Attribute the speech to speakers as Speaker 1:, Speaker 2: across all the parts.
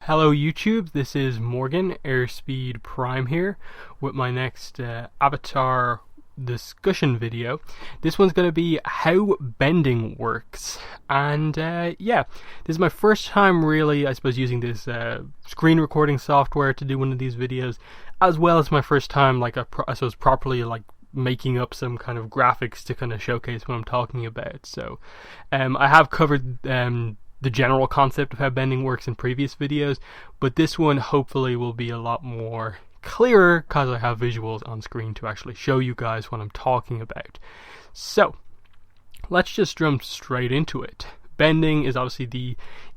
Speaker 1: Hello YouTube, this is Morgan, Airspeed Prime here, with my next Avatar discussion video. This one's going to be how bending works, and yeah, this is my first time really, I suppose, using this screen recording software to do one of these videos, as well as my first time, I suppose, properly making up some kind of graphics to kind of showcase what I'm talking about. So I have covered the general concept of how bending works in previous videos, but this one hopefully will be a lot more clearer because I have visuals on screen to actually show you guys what I'm talking about. So let's just jump straight into it. Bending is obviously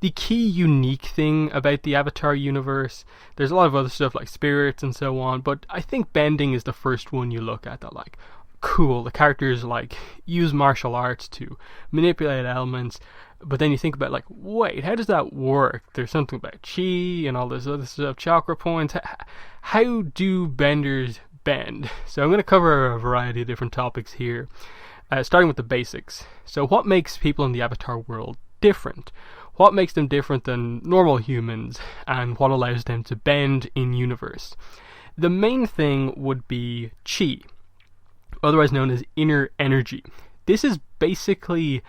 Speaker 1: the key unique thing about the Avatar universe. There's a lot of other stuff like spirits and so on, but I think bending is the first one you look at that cool, the characters use martial arts to manipulate elements. But then you think about wait, how does that work? There's something about chi and all this other stuff, chakra points. How do benders bend? So I'm going to cover a variety of different topics here, starting with the basics. So what makes people in the Avatar world different? What makes them different than normal humans, and what allows them to bend in universe? The main thing would be chi, otherwise known as inner energy. This is basically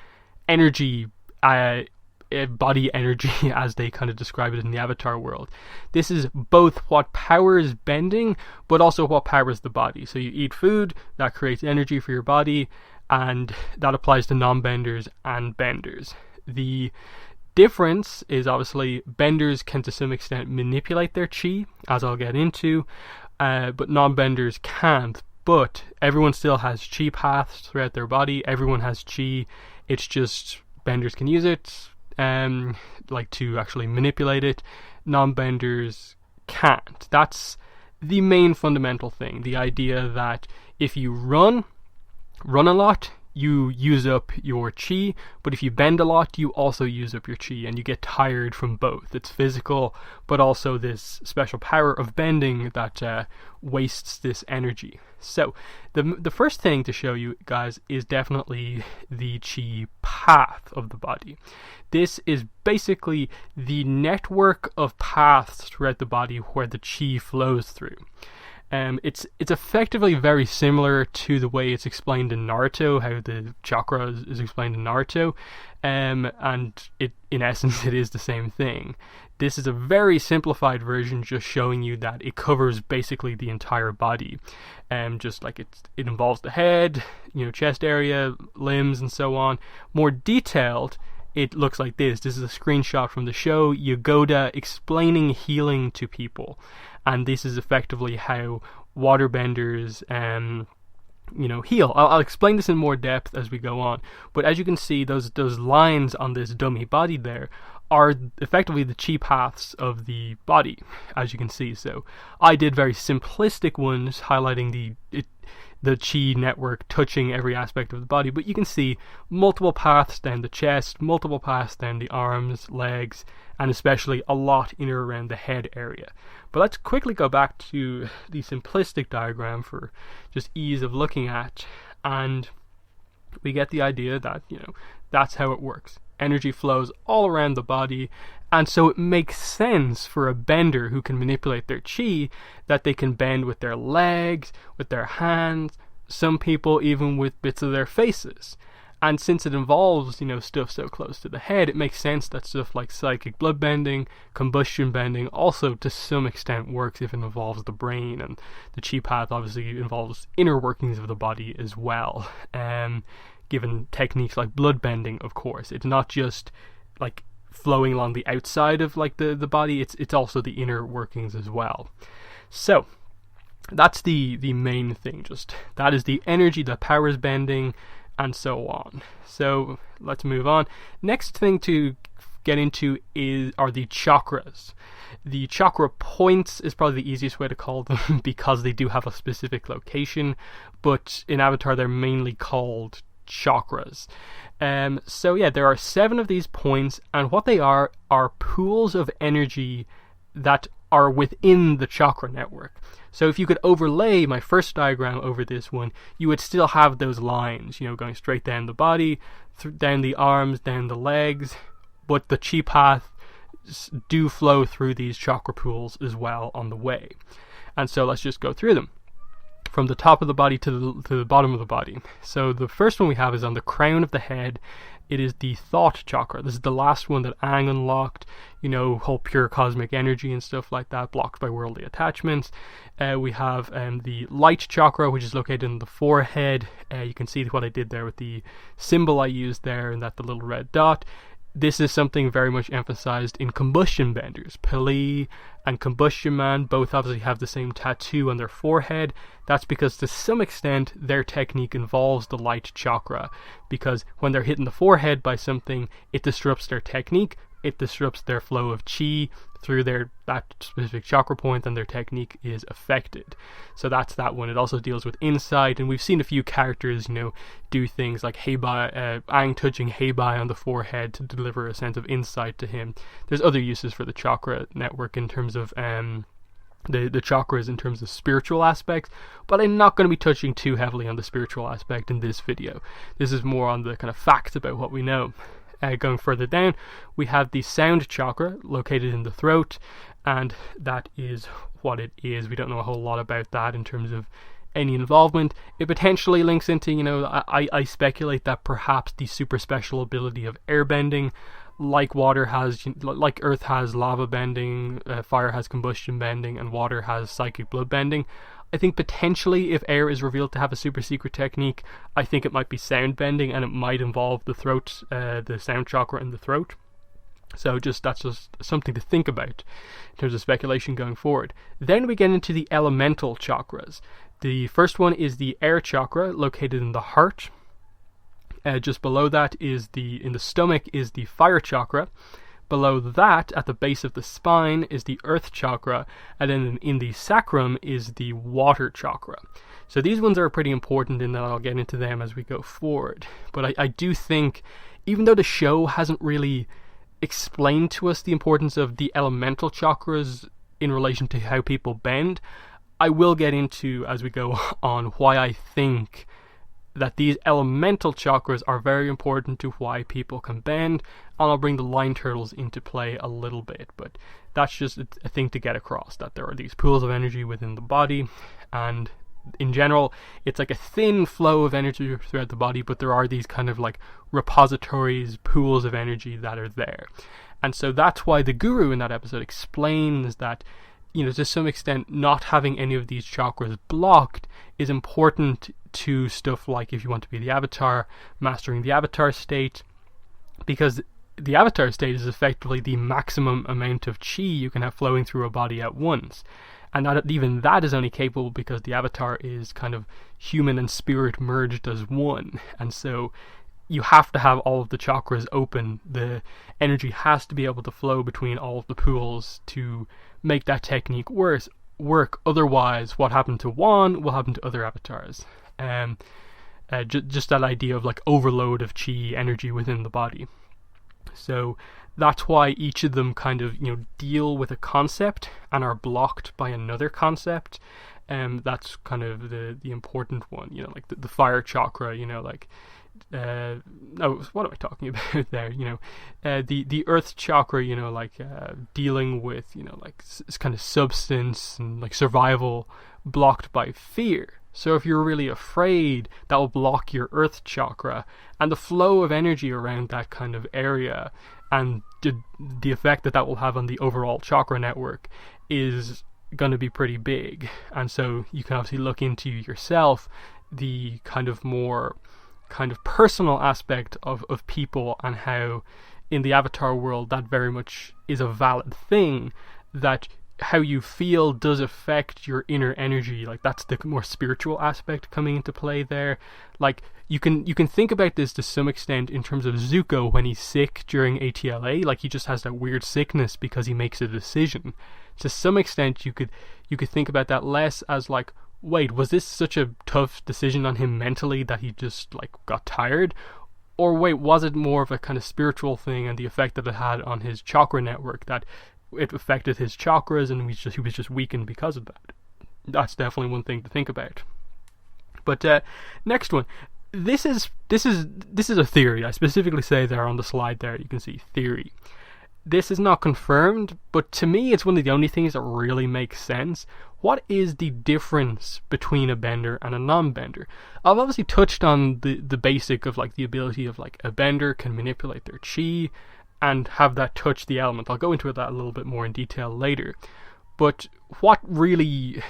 Speaker 1: energy, body energy as they kind of describe it in the Avatar world. This is both what powers bending, but also what powers the body. So you eat food, that creates energy for your body, and that applies to non-benders and benders. The difference is obviously benders can to some extent manipulate their chi, as I'll get into, but non-benders can't. But everyone still has chi paths throughout their body. Everyone has chi. It's just benders can use it to actually manipulate it. Non-benders can't. That's the main fundamental thing. The idea that if you run a lot, you use up your chi, but if you bend a lot, you also use up your chi, and you get tired from both. It's physical, but also this special power of bending that wastes this energy. So the first thing to show you guys is definitely the chi path of the body. This is basically the network of paths throughout the body where the chi flows through. It's effectively very similar to the way it's explained in Naruto, how the chakra is explained in Naruto, and in essence it is the same thing. This is a very simplified version, just showing you that it covers basically the entire body, just like it involves the head, chest area, limbs, and so on. More detailed, it looks like this. This is a screenshot from the show Yagoda explaining healing to people, and this is effectively how waterbenders heal. I'll explain this in more depth as we go on, but as you can see, those lines on this dummy body there are effectively the chi paths of the body, as you can see. So I did very simplistic ones highlighting the chi network touching every aspect of the body, but you can see multiple paths down the chest, multiple paths down the arms, legs, and especially a lot in or around the head area. But let's quickly go back to the simplistic diagram for just ease of looking at, and we get the idea that that's how it works. Energy flows all around the body, and so it makes sense for a bender who can manipulate their chi that they can bend with their legs, with their hands, some people even with bits of their faces. And since it involves, stuff so close to the head, it makes sense that stuff like psychic blood bending, combustion bending also to some extent works if it involves the brain, and the chi path obviously involves inner workings of the body as well. Given techniques like blood bending, of course, it's not just flowing along the outside of the body, it's also the inner workings as well. So that's the main thing. Just that is the energy that powers bending, and so on. So let's move on. Next thing to get into are the chakras. The chakra points is probably the easiest way to call them because they do have a specific location, but in Avatar they're mainly called chakras. So yeah, there are 7 of these points, and what they are pools of energy that are within the chakra network. So if you could overlay my first diagram over this one, you would still have those lines, going straight down the body, down the arms, down the legs, but the chi path do flow through these chakra pools as well on the way. And so let's just go through them from the top of the body to the bottom of the body. So the first one we have is on the crown of the head. It is the thought chakra. This is the last one that Aang unlocked, whole pure cosmic energy and stuff like that, blocked by worldly attachments. We have the light chakra, which is located in the forehead. You can see what I did there with the symbol I used there, and that the little red dot. This is something very much emphasized in combustion benders. Peli and Combustion Man both obviously have the same tattoo on their forehead. That's because to some extent their technique involves the light chakra, because when they're hitting the forehead by something, it disrupts their technique, it disrupts their flow of chi through that specific chakra point, and their technique is affected. So that's that one. It also deals with insight, and we've seen a few characters, do things like Aang touching Heibai on the forehead to deliver a sense of insight to him. There's other uses for the chakra network in terms of the chakras in terms of spiritual aspects, but I'm not going to be touching too heavily on the spiritual aspect in this video. This is more on the kind of facts about what we know. Going further down, we have the sound chakra located in the throat, and that is what it is. We don't know a whole lot about that in terms of any involvement. It potentially links into, I speculate that perhaps the super special ability of airbending, like water has, like earth has lava bending, fire has combustion bending, and water has psychic blood bending. I think potentially if air is revealed to have a super secret technique, I think it might be sound bending, and it might involve the throat, the sound chakra in the throat. So that's just something to think about in terms of speculation going forward. Then we get into the elemental chakras. The first one is the air chakra located in the heart. Just below that is in the stomach is the fire chakra. Below that, at the base of the spine, is the earth chakra, and then in the sacrum is the water chakra. So these ones are pretty important, and then I'll get into them as we go forward. But I do think, even though the show hasn't really explained to us the importance of the elemental chakras in relation to how people bend, I will get into, as we go on, why I think that these elemental chakras are very important to why people can bend, and I'll bring the line turtles into play a little bit, but that's just a thing to get across, that there are these pools of energy within the body, and in general, it's like a thin flow of energy throughout the body, but there are these kind of like repositories, pools of energy that are there. And so that's why the guru in that episode explains that, to some extent, not having any of these chakras blocked is important to stuff like if you want to be the avatar, mastering the avatar state, because the avatar state is effectively the maximum amount of chi you can have flowing through a body at once. And even that is only capable because the avatar is kind of human and spirit merged as one. And so you have to have all of the chakras open. The energy has to be able to flow between all of the pools to make that technique work. Otherwise, what happened to one will happen to other avatars. Just that idea of like overload of chi energy within the body. So that's why each of them kind of deal with a concept and are blocked by another concept. That's kind of the important one. Like the fire chakra. What am I talking about there? The earth chakra. Dealing with like kind of substance and like survival, blocked by fear. So if you're really afraid, that will block your earth chakra, and the flow of energy around that kind of area, and the effect that will have on the overall chakra network is going to be pretty big. And so you can obviously look into yourself, the kind of more kind of personal aspect of people, and how in the avatar world that very much is a valid thing, that how you feel does affect your inner energy. Like that's the more spiritual aspect coming into play there. Like you can think about this to some extent in terms of Zuko when he's sick during ATLA. Like he just has that weird sickness because he makes a decision. To some extent you could think about that less as like, wait, was this such a tough decision on him mentally that he just like got tired? Or wait, was it more of a kind of spiritual thing and the effect that it had on his chakra network, that it affected his chakras and he was just weakened because of that? That's definitely one thing to think about. But next one, this is a theory. I specifically say there on the slide there, you can see theory. this is not confirmed, but to me it's one of the only things that really makes sense. What is the difference between a bender and a non-bender? I've obviously touched on the basic of like the ability of like a bender can manipulate their chi and have that touch the element. I'll go into that a little bit more in detail later. But what really,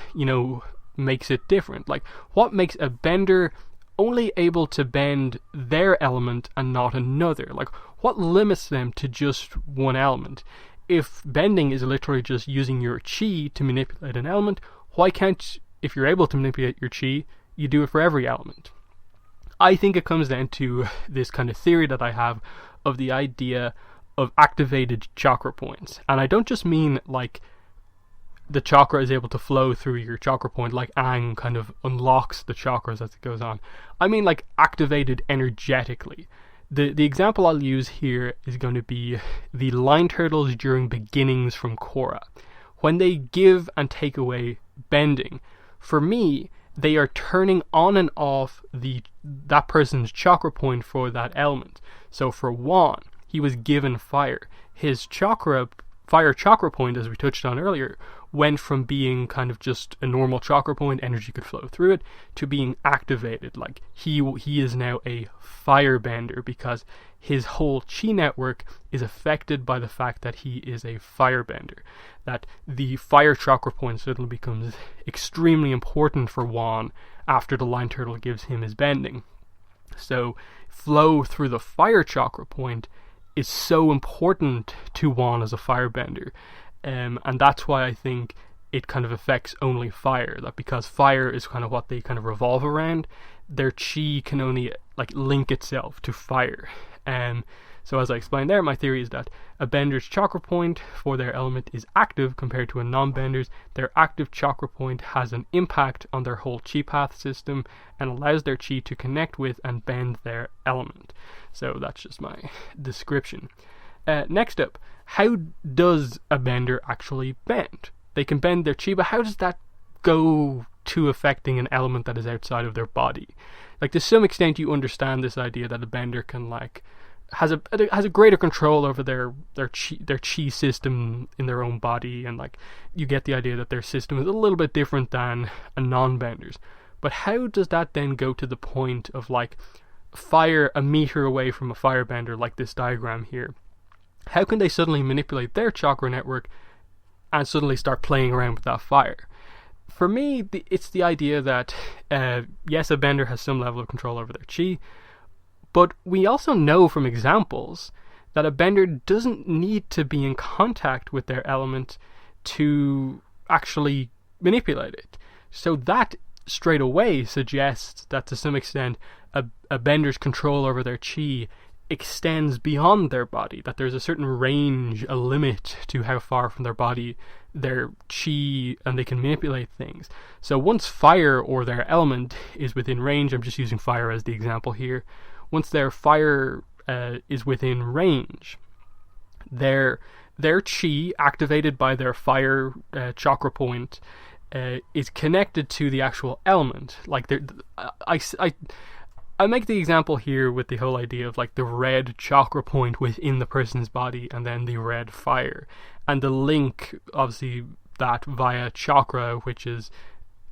Speaker 1: makes it different? Like, what makes a bender only able to bend their element and not another? Like, what limits them to just one element? If bending is literally just using your chi to manipulate an element, why can't, if you're able to manipulate your chi, you do it for every element? I think it comes down to this kind of theory that I have of the idea of activated chakra points. And I don't just mean like the chakra is able to flow through your chakra point, like Aang kind of unlocks the chakras as it goes on. I mean like activated energetically. The example I'll use here is going to be the line turtles during beginnings from Korra. When they give and take away bending, for me, they are turning on and off that person's chakra point for that element. So for Juan, he was given fire. His fire chakra point, as we touched on earlier, went from being kind of just a normal chakra point, energy could flow through it, to being activated. Like he is now a firebender because his whole chi network is affected by the fact that he is a firebender. That the fire chakra point suddenly becomes extremely important for Juan after the line turtle gives him his bending. So flow through the fire chakra point is so important to Juan as a firebender. And that's why I think it kind of affects only fire. That because fire is kind of what they kind of revolve around, their chi can only like link itself to fire. So as I explained there, my theory is that a bender's chakra point for their element is active compared to a non-bender's. Their active chakra point has an impact on their whole chi path system and allows their chi to connect with and bend their element. So that's just my description. Next up, how does a bender actually bend? They can bend their chi, but how does that go to affecting an element that is outside of their body? Like, to some extent you understand this idea that a bender can has a greater control over their chi system in their own body, and like you get the idea that their system is a little bit different than a non-bender's. But how does that then go to the point of like fire a meter away from a firebender, like this diagram here? How can they suddenly manipulate their chakra network and suddenly start playing around with that fire? For me, it's the idea that yes, a bender has some level of control over their chi, but we also know from examples that a bender doesn't need to be in contact with their element to actually manipulate it. So that straight away suggests that to some extent a bender's control over their chi extends beyond their body, that there's a certain range, a limit to how far from their body their chi and they can manipulate things. So once fire or their element is within range, I'm just using fire as the example here, once their fire is within range, their chi activated by their fire chakra point is connected to the actual element. Like I make the example here with the whole idea of like the red chakra point within the person's body and then the red fire, and the link, obviously, that via chakra, which is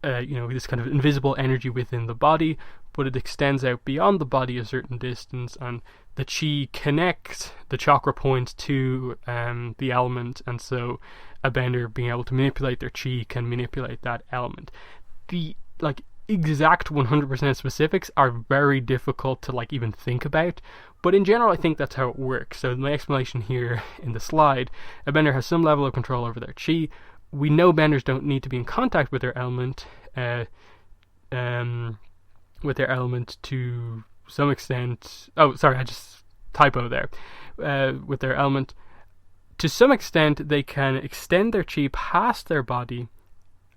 Speaker 1: this kind of invisible energy within the body, but it extends out beyond the body a certain distance, and the chi connects the chakra point to the element, and so a bender being able to manipulate their chi can manipulate that element. The exact 100% specifics are very difficult to even think about, but in general I think that's how it works. So my explanation here in the slide, a bender has some level of control over their chi. We know benders don't need to be in contact with their element to some extent. Oh, sorry, I just typo there. With their element, to some extent they can extend their chi past their body,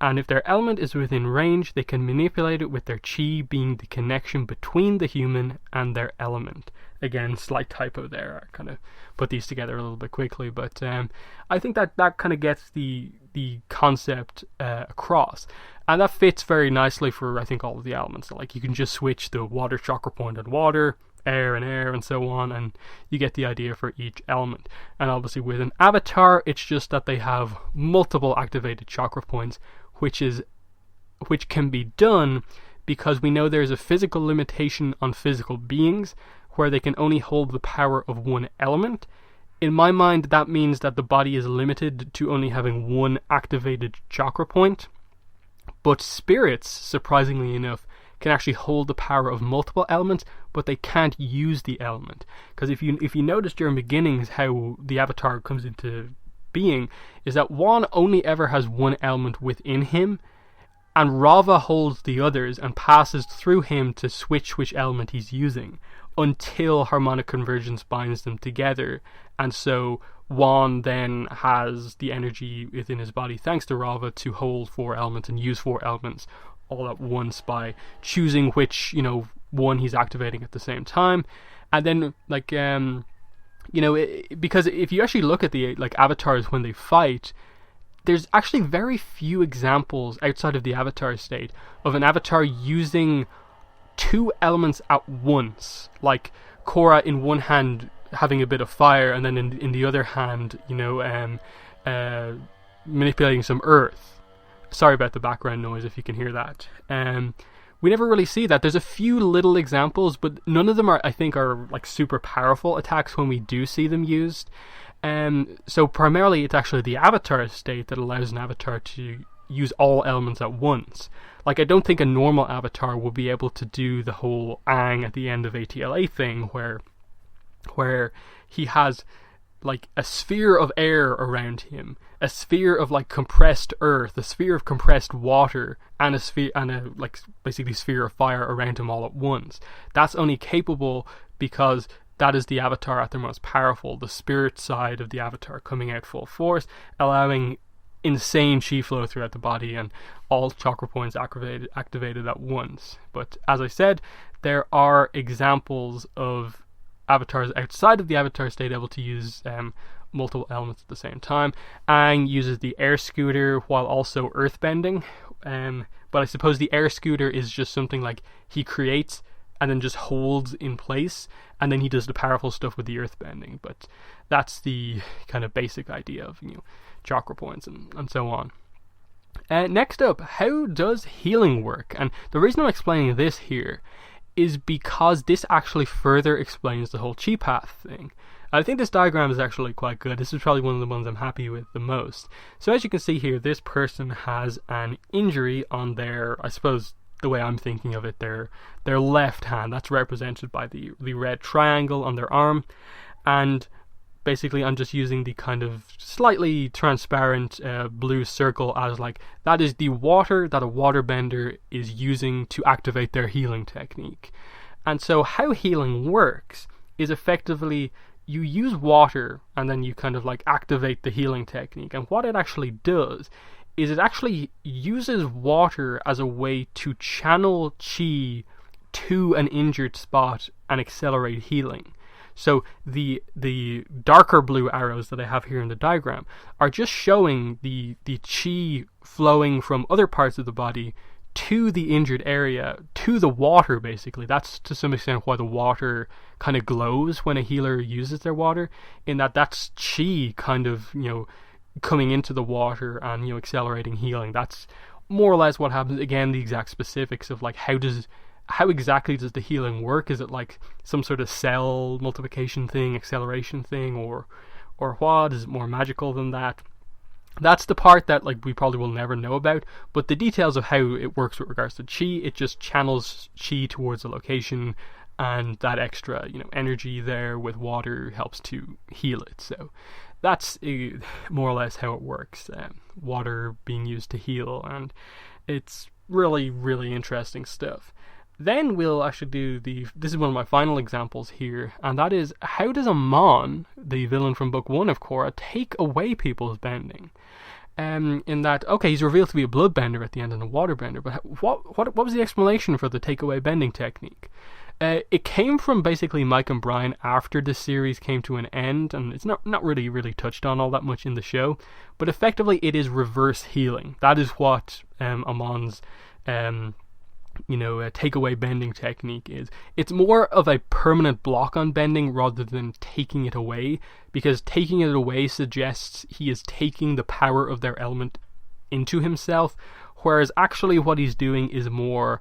Speaker 1: and if their element is within range, they can manipulate it with their chi being the connection between the human and their element. Again, slight typo there. I kind of put these together a little bit quickly, but I think that kind of gets the concept across. And that fits very nicely for, I think, all of the elements. So, you can just switch the water chakra point on water, air and so on, and you get the idea for each element. And obviously with an avatar, it's just that they have multiple activated chakra points, which can be done because we know there's a physical limitation on physical beings where they can only hold the power of one element. In my mind, that means that the body is limited to only having one activated chakra point, but spirits, surprisingly enough, can actually hold the power of multiple elements, but they can't use the element. Because if you notice during beginnings how the avatar comes into being, is that Juan only ever has one element within him, and Rava holds the others and passes through him to switch which element he's using until harmonic convergence binds them together. And so Juan then has the energy within his body, thanks to Rava, to hold 4 elements and use 4 elements all at once by choosing which, one he's activating at the same time. And then, because if you actually look at the avatars when they fight, there's actually very few examples outside of the avatar state of an avatar using 2 elements at once, like Korra in one hand having a bit of fire, and then in the other hand, manipulating some earth. Sorry about the background noise if you can hear that. We never really see that. There's a few little examples, but none of them are like super powerful attacks when we do see them used. So primarily it's actually the avatar state that allows an avatar to use all elements at once. Like, I don't think a normal avatar will be able to do the whole Aang at the end of ATLA thing where he has like a sphere of air around him, a sphere of like compressed earth, a sphere of compressed water, and a basically sphere of fire around him all at once. That's only capable because that is the avatar at their most powerful, the spirit side of the avatar coming out full force, allowing insane chi flow throughout the body and all chakra points activated at once. But as I said, there are examples of avatars outside of the avatar state able to use multiple elements at the same time. Aang uses the air scooter while also earthbending, but I suppose the air scooter is just something like he creates and then just holds in place, and then he does the powerful stuff with the earthbending. But that's the kind of basic idea of chakra points and so on. Next up, how does healing work? And the reason I'm explaining this here is because this actually further explains the whole chi path thing. I think this diagram is actually quite good. This is probably one of the ones I'm happy with the most. So as you can see here, this person has an injury on their, I suppose the way I'm thinking of it, their left hand. That's represented by the red triangle on their arm. And basically I'm just using the kind of slightly transparent blue circle as like, that is the water that a waterbender is using to activate their healing technique. And so how healing works is effectively you use water and then you kind of like activate the healing technique. And what it actually does is it actually uses water as a way to channel chi to an injured spot and accelerate healing. So the darker blue arrows that I have here in the diagram are just showing the chi flowing from other parts of the body to the injured area, to the water basically. That's to some extent why the water kind of glows when a healer uses their water, in that that's chi kind of, coming into the water and, accelerating healing. That's more or less what happens. Again, the exact specifics of like how exactly does the healing work? Is it like some sort of cell multiplication thing, acceleration thing, or what? Is it more magical than that? That's the part that like we probably will never know about, but the details of how it works with regards to chi, it just channels chi towards a location, and that extra, energy there with water helps to heal it. So that's more or less how it works. Water being used to heal, and it's really, really interesting stuff. Then we'll actually do this is one of my final examples here, and that is, how does Amon, the villain from book 1 of Korra, take away people's bending? In that, okay, he's revealed to be a bloodbender at the end and a waterbender, but what was the explanation for the takeaway bending technique? It came from basically Mike and Brian after the series came to an end, and it's not really touched on all that much in the show, but effectively it is reverse healing. That is what Amon's takeaway bending technique is. It's more of a permanent block on bending rather than taking it away, because taking it away suggests he is taking the power of their element into himself, whereas actually what he's doing is more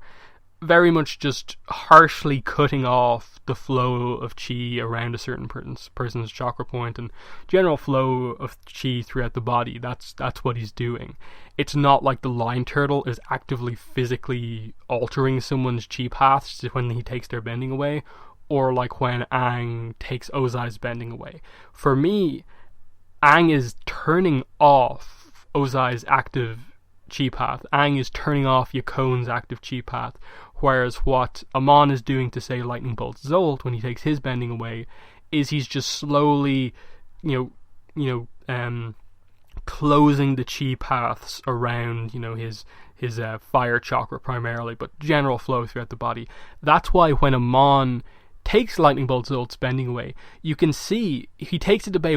Speaker 1: very much just harshly cutting off the flow of chi around a certain person's chakra point and general flow of chi throughout the body. That's what he's doing. It's not like the lion turtle is actively physically altering someone's chi paths when he takes their bending away, or like when Aang takes Ozai's bending away. For me, Aang is turning off Ozai's active chi path. Aang is turning off Yakon's active chi path. Whereas what Amon is doing to, say, Lightning Bolt Zolt when he takes his bending away is he's just slowly, closing the chi paths around, his fire chakra primarily, but general flow throughout the body. That's why when Amon takes Lightning Bolt Zolt's bending away, you can see he takes it away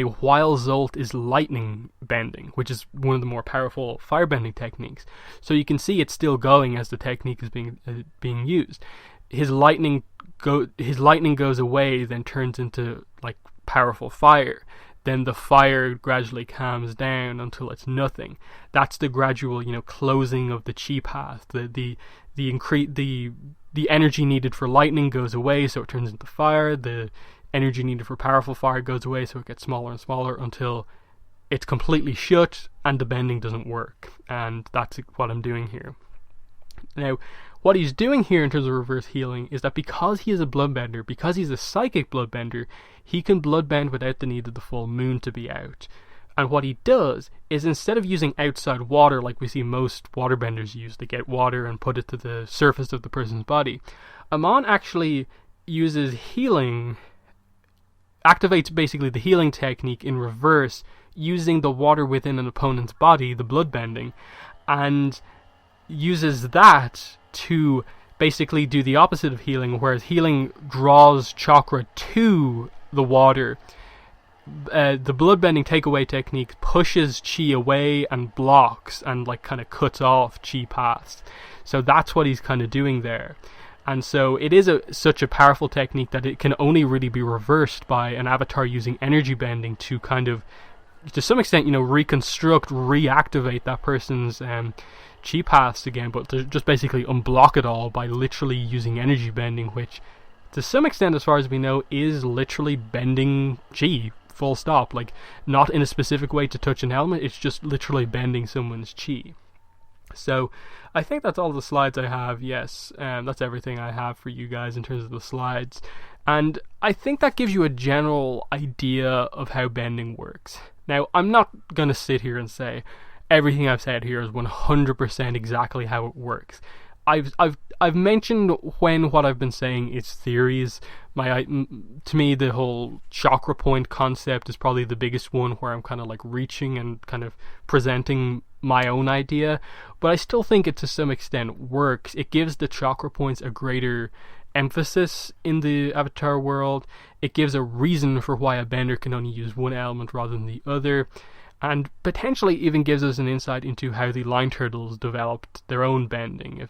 Speaker 1: while Zolt is lightning bending, which is one of the more powerful firebending techniques. So you can see it's still going as the technique is being used. His lightning goes away, then turns into like powerful fire. Then the fire gradually calms down until it's nothing. That's the gradual, closing of the chi path. The energy needed for lightning goes away, so it turns into fire. The energy needed for powerful fire goes away, so it gets smaller and smaller until it's completely shut and the bending doesn't work. And that's what I'm doing here. Now, what he's doing here in terms of reverse healing is that because he is a bloodbender, because he's a psychic bloodbender, he can bloodbend without the need of the full moon to be out. And what he does is, instead of using outside water like we see most waterbenders use, they get water and put it to the surface of the person's body, Amon actually uses healing, activates basically the healing technique in reverse, using the water within an opponent's body, the bloodbending, and uses that to basically do the opposite of healing, whereas healing draws chakra to the water. The bloodbending takeaway technique pushes chi away and blocks and kind of cuts off chi paths. So that's what he's kind of doing there. And so it is such a powerful technique that it can only really be reversed by an avatar using energy bending to kind of, to some extent, reactivate that person's chi paths again, but to just basically unblock it all by literally using energy bending, which to some extent, as far as we know, is literally bending chi. Full stop. Not in a specific way to touch an element, it's just literally bending someone's chi. So I think that's all the slides I have. Yes, that's everything I have for you guys in terms of the slides. And I think that gives you a general idea of how bending works. Now, I'm not going to sit here and say everything I've said here is 100% exactly how it works. I've mentioned when what I've been saying is theories. To me, the whole chakra point concept is probably the biggest one where I'm kind of reaching and kind of presenting my own idea, but I still think it to some extent works. It gives the chakra points a greater emphasis in the Avatar world. It gives a reason for why a bender can only use one element rather than the other, and potentially even gives us an insight into how the line turtles developed their own bending.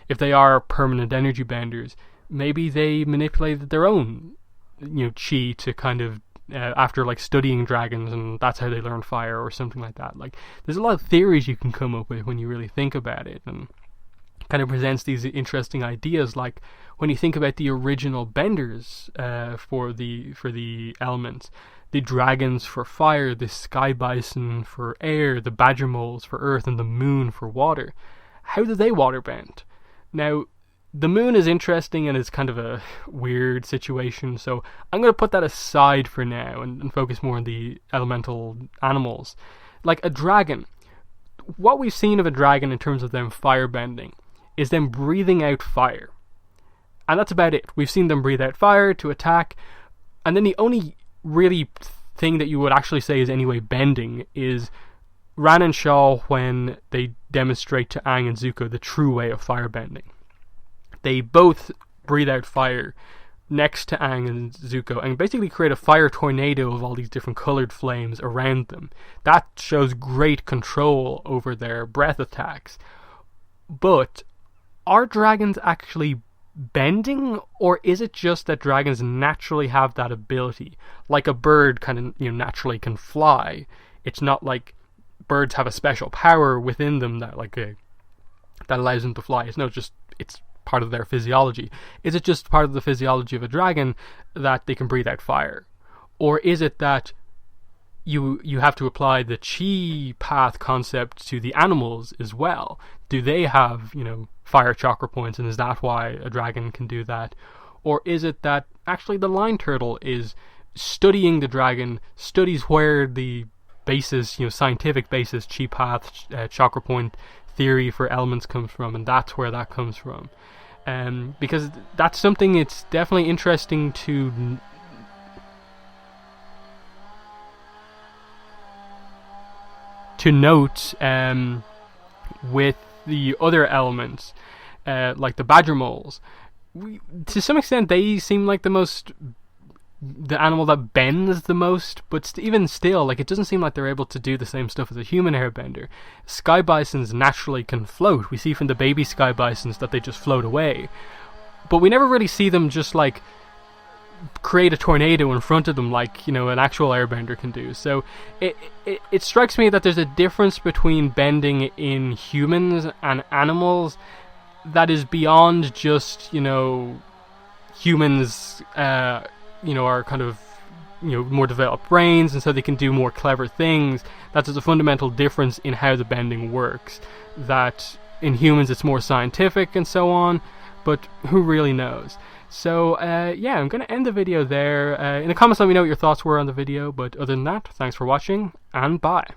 Speaker 1: If they are permanent energy benders, maybe they manipulated their own chi to kind of after studying dragons, and that's how they learned fire or something like that. There's a lot of theories you can come up with when you really think about it, and kind of presents these interesting ideas, like when you think about the original benders for the elements. The dragons for fire, the sky bison for air, the badger moles for earth, and the moon for water. How do they water bend? Now, the moon is interesting and it's kind of a weird situation, so I'm going to put that aside for now and focus more on the elemental animals. Like a dragon. What we've seen of a dragon in terms of them fire bending is them breathing out fire. And that's about it. We've seen them breathe out fire to attack, and then the only really thing that you would actually say is anyway bending is Ran and Shaw when they demonstrate to Aang and Zuko the true way of firebending. They both breathe out fire next to Aang and Zuko and basically create a fire tornado of all these different coloured flames around them. That shows great control over their breath attacks. But are dragons actually bending, or is it just that dragons naturally have that ability? Like a bird kind of, naturally can fly. It's not like birds have a special power within them that that allows them to fly. It's part of their physiology. Is it just part of the physiology of a dragon that they can breathe out fire? Or is it that you have to apply the chi path concept to the animals as well? Do they have, fire chakra points, and is that why a dragon can do that? Or is it that actually the lion turtle is studying the dragon, studies where the basis, scientific basis, chi path, chakra point theory for elements comes from, and that's where that comes from? Because that's something it's definitely interesting to note with the other elements, like the badger moles. To some extent, they seem like the animal that bends the most, but even still, it doesn't seem like they're able to do the same stuff as a human airbender. Sky bisons naturally can float. We see from the baby sky bisons that they just float away, but we never really see them just create a tornado in front of them like an actual airbender can do. So it strikes me that there's a difference between bending in humans and animals that is beyond just humans are kind of more developed brains, and so they can do more clever things. That there's a fundamental difference in how the bending works, that in humans it's more scientific and so on, but who really knows? So, I'm going to end the video there. In the comments, let me know what your thoughts were on the video. But other than that, thanks for watching, and bye.